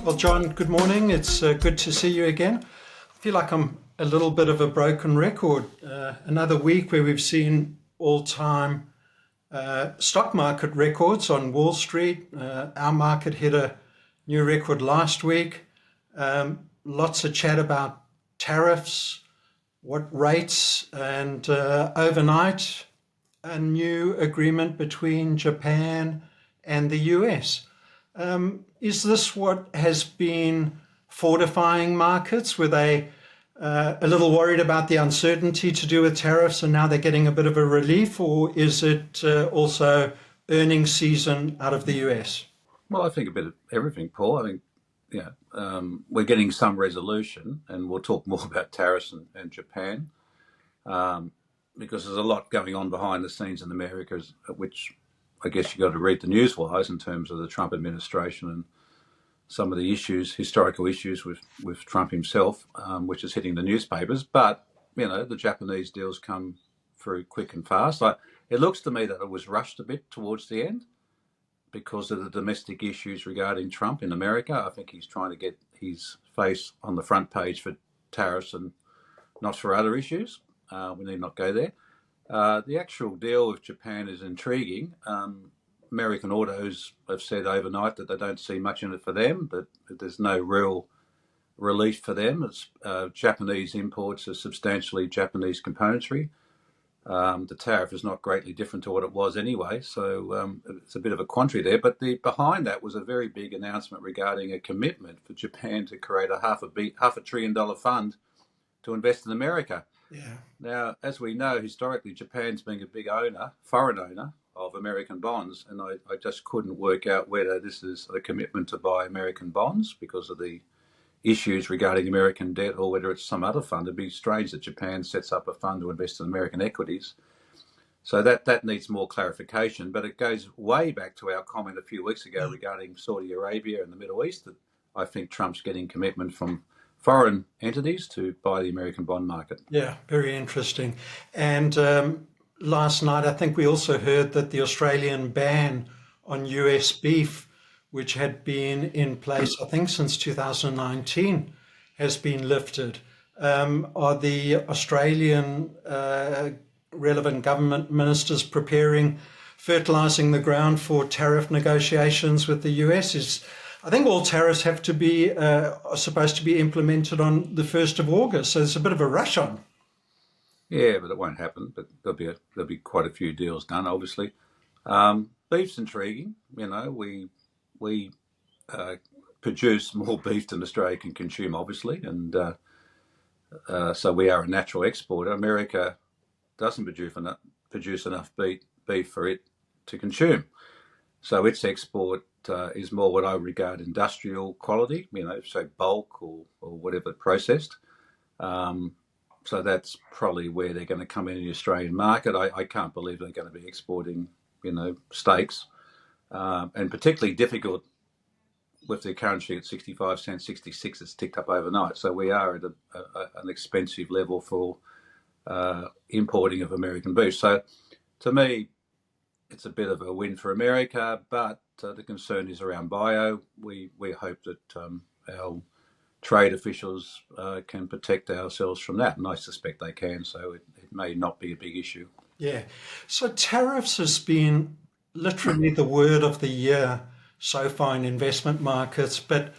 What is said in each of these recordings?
Well, John, good morning. It's good to see you again. I feel like I'm a little bit of a broken record. Another week where we've seen all-time stock market records on Wall Street. Our market hit a new record last week. Lots of chat about tariffs, what rates, and overnight, a new agreement between Japan and the US. Is this what has been fortifying markets? Were they a little worried about the uncertainty to do with tariffs and now they're getting a bit of a relief, or is it also earnings season out of the US? Well, I think a bit of everything, Paul. I think, we're getting some resolution, and we'll talk more about tariffs and Japan, because there's a lot going on behind the scenes in America, which I guess you've got to read the newswires in terms of the Trump administration and some of the issues, historical issues with Trump himself, which is hitting the newspapers. But, the Japanese deals come through quick and fast. It looks to me that it was rushed a bit towards the end because of the domestic issues regarding Trump in America. I think he's trying to get his face on the front page for tariffs and not for other issues. We need not go there. The actual deal with Japan is intriguing. American autos have said overnight that they don't see much in it for them, that there's no real relief for them. Japanese imports are substantially Japanese componentry. The tariff is not greatly different to what it was anyway, so it's a bit of a quandary there. But behind that was a very big announcement regarding a commitment for Japan to create a half a trillion dollar fund to invest in America. Yeah. Now, as we know, historically, Japan's been a big foreign owner of American bonds, and I just couldn't work out whether this is a commitment to buy American bonds because of the issues regarding American debt or whether it's some other fund. It'd be strange that Japan sets up a fund to invest in American equities. So that needs more clarification, but it goes way back to our comment a few weeks ago regarding Saudi Arabia and the Middle East, that I think Trump's getting commitment from foreign entities to buy the American bond market. Yeah, very interesting. And last night, I think we also heard that the Australian ban on US beef, which had been in place, I think, since 2019, has been lifted. Are the Australian relevant government ministers preparing, fertilizing the ground for tariff negotiations with the US? I think all tariffs have to be are supposed to be implemented on the 1st of August, so there's a bit of a rush on. Yeah, but it won't happen. But there'll be quite a few deals done, obviously. Beef's intriguing. We produce more beef than Australia can consume, obviously, and so we are a natural exporter. America doesn't produce enough beef for it to consume, so its export is more what I regard industrial quality, so bulk or whatever processed. So that's probably where they're going to come in the Australian market. I can't believe they're going to be exporting, steaks, and particularly difficult with the currency at 65 cents, 66. It's ticked up overnight. So we are at an expensive level for importing of American beef. So to me, it's a bit of a win for America, but the concern is around bio. We hope that our trade officials can protect ourselves from that, and I suspect they can, so it may not be a big issue. Yeah. So tariffs has been literally the word of the year so far in investment markets, but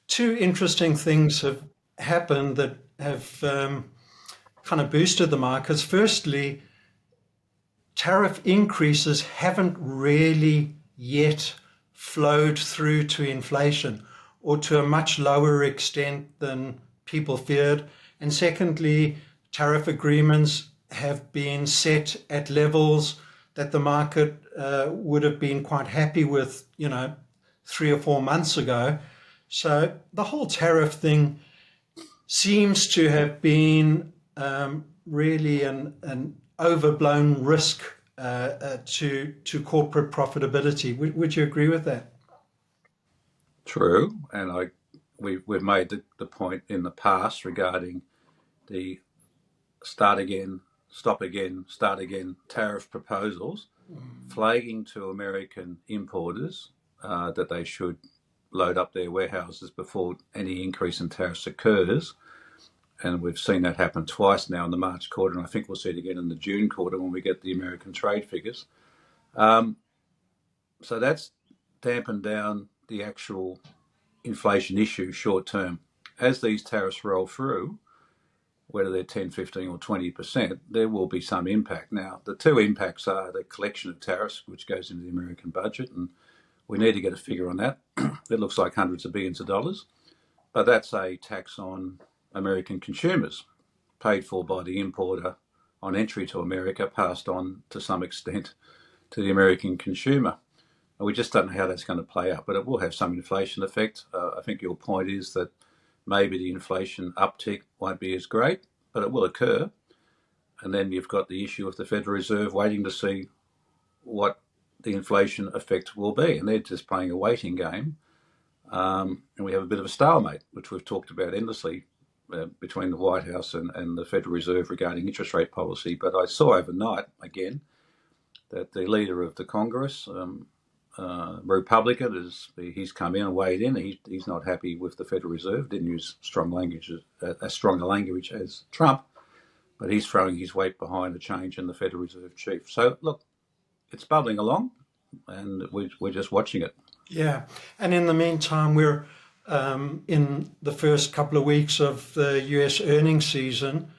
two interesting things have happened that have kind of boosted the markets. Firstly, tariff increases haven't really yet flowed through to inflation, or to a much lower extent than people feared. And secondly, tariff agreements have been set at levels that the market would have been quite happy with, 3 or 4 months ago. So the whole tariff thing seems to have been really an overblown risk to corporate profitability. Would you agree with that? True, and we've made the point in the past regarding the start again, stop again, start again tariff proposals, flagging to American importers that they should load up their warehouses before any increase in tariffs occurs. And we've seen that happen twice now in the March quarter, and I think we'll see it again in the June quarter when we get the American trade figures. So that's dampened down the actual inflation issue short term. As these tariffs roll through, whether they're 10, 15 or 20%, there will be some impact. Now, the two impacts are the collection of tariffs, which goes into the American budget, and we need to get a figure on that. It looks like hundreds of billions of dollars, but that's a tax on American consumers, paid for by the importer on entry to America, passed on to some extent to the American consumer. And we just don't know how that's going to play out, but it will have some inflation effect. I think your point is that maybe the inflation uptick won't be as great, but it will occur. And then you've got the issue of the Federal Reserve waiting to see what the inflation effect will be. And they're just playing a waiting game. And we have a bit of a stalemate, which we've talked about endlessly between the White House and the Federal Reserve regarding interest rate policy. But I saw overnight, again, that the leader of the Congress, Republican, he's come in and weighed in. He's not happy with the Federal Reserve. Didn't use strong language, as stronger language as Trump, but he's throwing his weight behind a change in the Federal Reserve chief. So look, it's bubbling along, and we're just watching it. Yeah, and in the meantime, we're in the first couple of weeks of the US earnings season,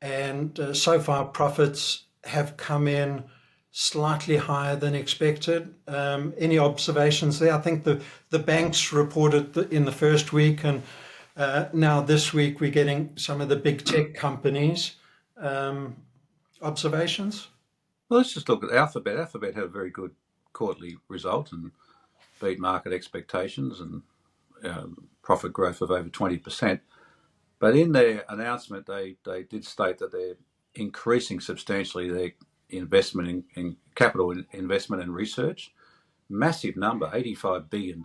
and so far profits have come in slightly higher than expected. Any observations there? I think the banks reported in the first week, and now this week we're getting some of the big tech companies. Observations? Well, let's just look at Alphabet. Alphabet had a very good quarterly result and beat market expectations and profit growth of over 20%. But in their announcement, they did state that they're increasing substantially their investment in capital investment and research. Massive number, $85 billion.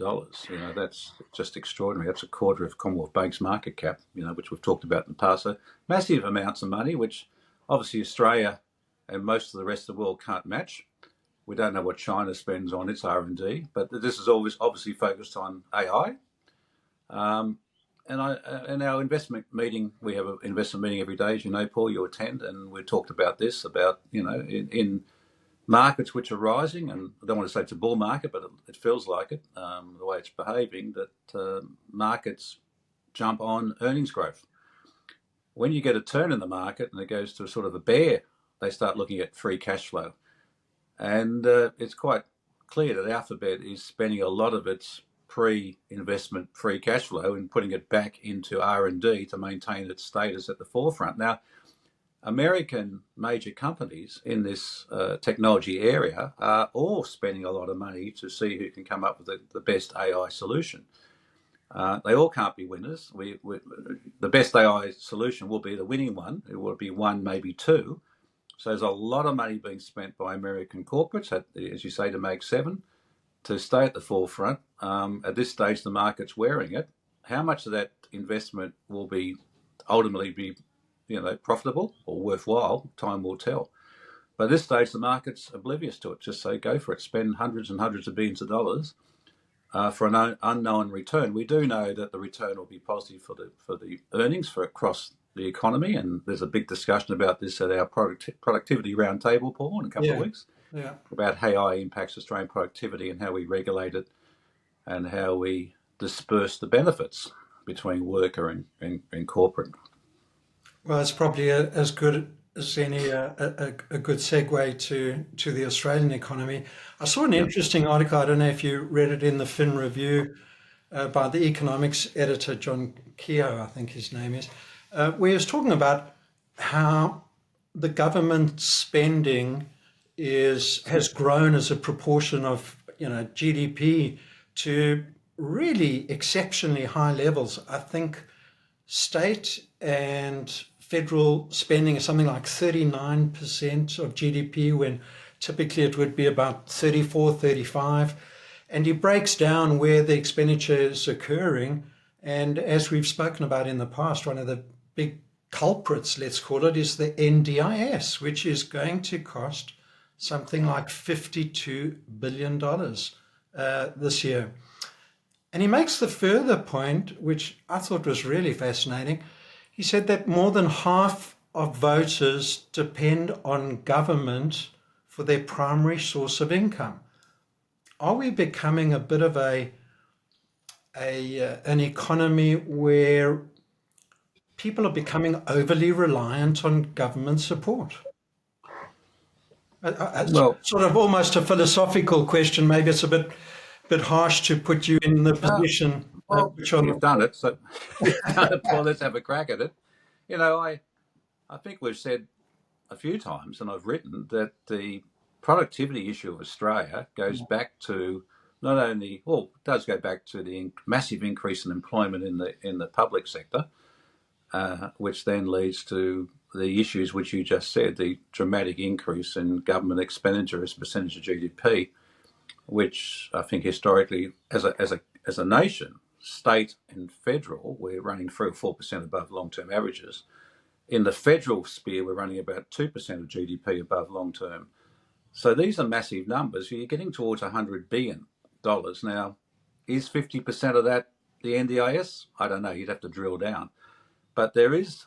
That's just extraordinary. That's a quarter of Commonwealth Bank's market cap, which we've talked about in the past. So massive amounts of money, which obviously Australia and most of the rest of the world can't match. We don't know what China spends on its R&D, but this is always obviously focused on AI. And in our investment meeting, we have an investment meeting every day, as you know, Paul, you attend, and we talked about this, about, in markets which are rising, and I don't want to say it's a bull market, but it feels like it, the way it's behaving, that markets jump on earnings growth. When you get a turn in the market and it goes to sort of a bear, they start looking at free cash flow. And it's quite clear that Alphabet is spending a lot of its pre-investment free cash flow and putting it back into R&D to maintain its status at the forefront. Now, American major companies in this technology area are all spending a lot of money to see who can come up with the best AI solution. They all can't be winners. The best AI solution will be the winning one. It will be one, maybe two. So there's a lot of money being spent by American corporates, as you say, to make seven, to stay at the forefront. At this stage, the market's wearing it. How much of that investment will ultimately be profitable or worthwhile, time will tell. But at this stage, the market's oblivious to it. Just say, go for it. Spend hundreds and hundreds of billions of dollars for an unknown return. We do know that the return will be positive for the earnings across the economy, and there's a big discussion about this at our productivity roundtable, Paul, in a couple of weeks, about how AI impacts Australian productivity and how we regulate it and how we disperse the benefits between worker and corporate. Well, it's probably as good as any a good segue to the Australian economy. I saw an interesting article, I don't know if you read it, in the Fin Review by the economics editor, John Keogh, I think his name is, where he was talking about how the government spending has grown as a proportion of GDP to really exceptionally high levels. I think state and federal spending is something like 39% of GDP, when typically it would be about 34, 35. And he breaks down where the expenditure is occurring. And as we've spoken about in the past, one of the big culprits, let's call it, is the NDIS, which is going to cost something like $52 billion this year. And he makes the further point, which I thought was really fascinating. He said that more than half of voters depend on government for their primary source of income. Are we becoming a bit of an economy where people are becoming overly reliant on government support? It's Well, sort of almost a philosophical question. Maybe it's a bit harsh to put you in the uh, position well, which I'm. you've done it, so you've done it, Paul. Let's have a crack at it. You know, I think we've said a few times, and I've written that the productivity issue of Australia goes back to not only, well, it does go back to the massive increase in employment in the public sector, which then leads to the issues which you just said, the dramatic increase in government expenditure as a percentage of GDP, which I think historically, as a nation, state and federal, we're running 3 or 4% above long-term averages. In the federal sphere, we're running about 2% of GDP above long-term. So these are massive numbers. You're getting towards $100 billion. Now, is 50% of that the NDIS? I don't know. You'd have to drill down. But there is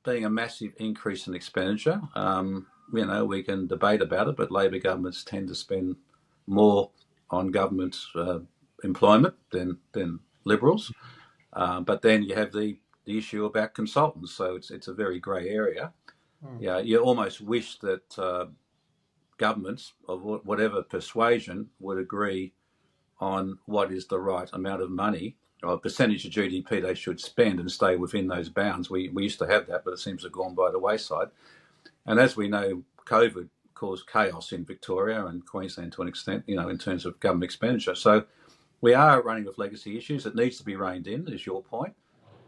being a massive increase in expenditure. We can debate about it, but Labor governments tend to spend more on government employment than Liberals. But then you have the issue about consultants, so it's a very grey area. Yeah, you almost wish that governments of whatever persuasion would agree on what is the right amount of money or percentage of GDP they should spend and stay within those bounds. We used to have that, but it seems to have gone by the wayside. And as we know, COVID caused chaos in Victoria and Queensland to an extent, in terms of government expenditure. So we are running with legacy issues. It needs to be reined in, is your point.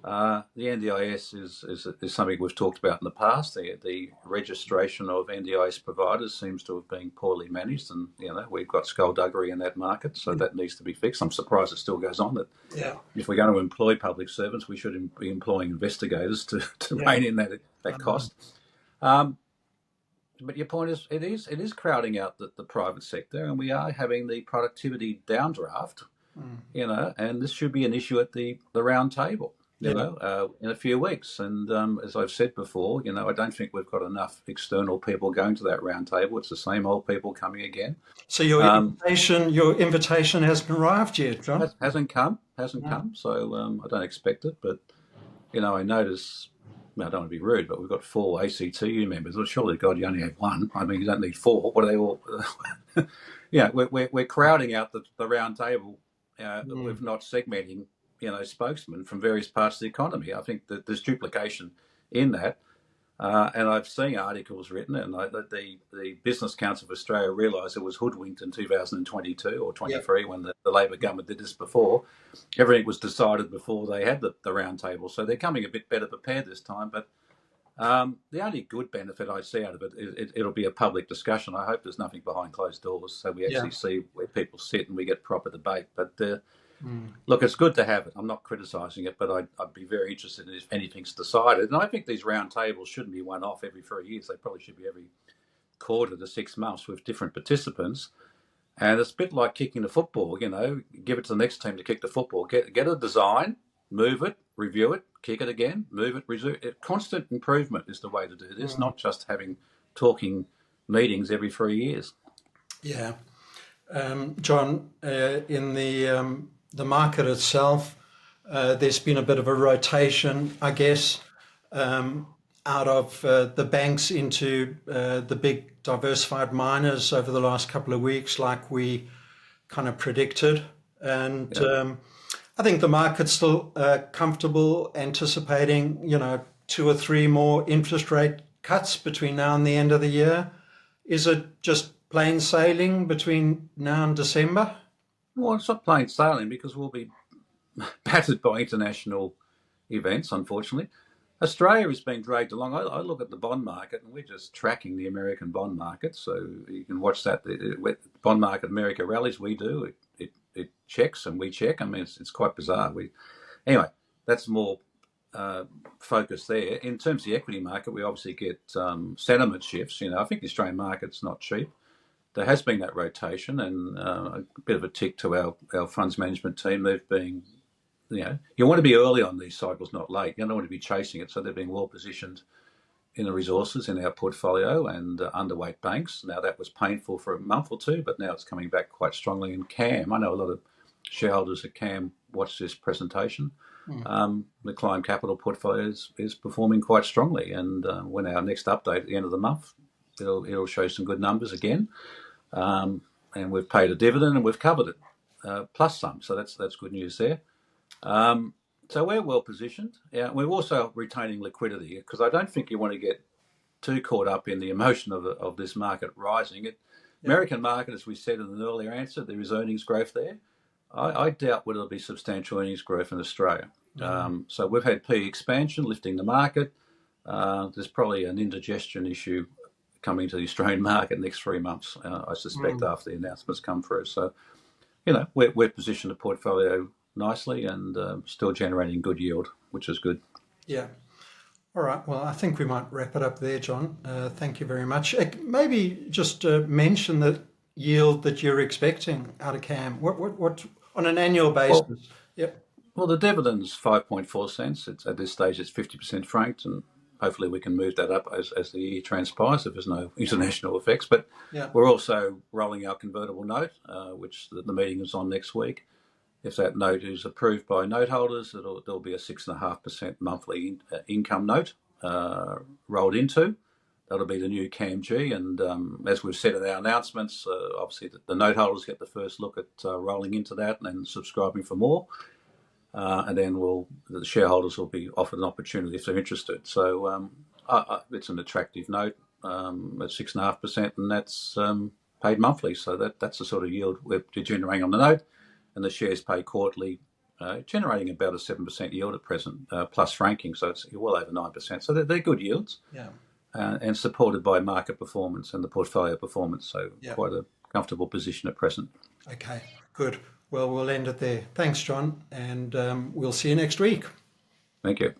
The NDIS is something we've talked about in the past. The registration of NDIS providers seems to have been poorly managed, and we've got skullduggery in that market, so that needs to be fixed. I'm surprised it still goes on. That if we're going to employ public servants, we should be employing investigators to rein in that cost. But your point is, it is crowding out the private sector, and we are having the productivity downdraft. And this should be an issue at the round table. In a few weeks. And as I've said before, I don't think we've got enough external people going to that round table. It's the same old people coming again. So your invitation hasn't arrived yet, John? Hasn't come. So I don't expect it. But, I notice, I don't want to be rude, but we've got 4 ACTU members. Well, surely, God, you only have 1. I mean, you don't need 4. What are they all? We're crowding out the round table with not segmenting spokesmen from various parts of the economy. I think that there's duplication in that. And I've seen articles written, and the Business Council of Australia realised it was hoodwinked in 2022 or 23 when the Labor government did this before. Everything was decided before they had the round table. So they're coming a bit better prepared this time. But the only good benefit I see out of it is it'll be a public discussion. I hope there's nothing behind closed doors, so we actually see where people sit and we get proper debate. But look, it's good to have it. I'm not criticising it, but I'd be very interested in if anything's decided. And I think these round tables shouldn't be one off every 3 years. They probably should be every quarter to 6 months with different participants. And it's a bit like kicking the football, give it to the next team to kick the football. Get a design, move it, review it, kick it again, move it, resume it. Constant improvement is the way to do this, not just having talking meetings every 3 years. Yeah. John, in the market itself, there's been a bit of a rotation, I guess, out of the banks into the big diversified miners over the last couple of weeks, like we kind of predicted. And I think the market's still comfortable anticipating, 2 or 3 more interest rate cuts between now and the end of the year. Is it just plain sailing between now and December? Well, it's not plain sailing because we'll be battered by international events, unfortunately. Australia has been dragged along. I look at the bond market, and we're just tracking the American bond market. So you can watch that. The bond market, America rallies, we do. It checks and we check. I mean, it's quite bizarre. Anyway, that's more focus there. In terms of the equity market, we obviously get sentiment shifts. I think the Australian market's not cheap. there has been that rotation, and a bit of a tick to our funds management team. They've been, you want to be early on these cycles, not late. You don't want to be chasing it, so they've been well positioned in the resources in our portfolio and underweight banks. Now, that was painful for a month or two, but now it's coming back quite strongly in CAM. I know a lot of shareholders at CAM watched this presentation. The Climb Capital portfolio is performing quite strongly, and when our next update at the end of the month, it'll show some good numbers again. And we've paid a dividend and we've covered it, plus some. So that's good news there. So we're well positioned. Yeah, we're also retaining liquidity, because I don't think you want to get too caught up in the emotion of this market rising. American market, as we said in an earlier answer, there is earnings growth there. I doubt whether there'll be substantial earnings growth in Australia. So we've had PE expansion lifting the market. There's probably an indigestion issue coming to the Australian market next 3 months, I suspect, after the announcements come through. So, we're positioned the portfolio nicely and still generating good yield, which is good. Yeah. All right. Well, I think we might wrap it up there, John. Thank you very much. Maybe just mention the yield that you're expecting out of CAM. What on an annual basis? Yep. Well, the dividend's 5.4 cents. At this stage, it's 50% franked, and hopefully we can move that up as the year transpires if there's no international effects. But we're also rolling our convertible note, which the meeting is on next week. If that note is approved by note holders, there'll be a 6.5% monthly income note rolled into. That'll be the new CAMG. And as we've said in our announcements, obviously the note holders get the first look at rolling into that and then subscribing for more. And then the shareholders will be offered an opportunity if they're interested. So it's an attractive note at 6.5%, and that's paid monthly. So that's the sort of yield we're generating on the note. And the shares pay quarterly, generating about a 7% yield at present, plus franking. So it's well over 9%. So they're good yields. Yeah. And supported by market performance and the portfolio performance. So quite a comfortable position at present. Okay, good. Well, we'll end it there. Thanks, John, and we'll see you next week. Thank you.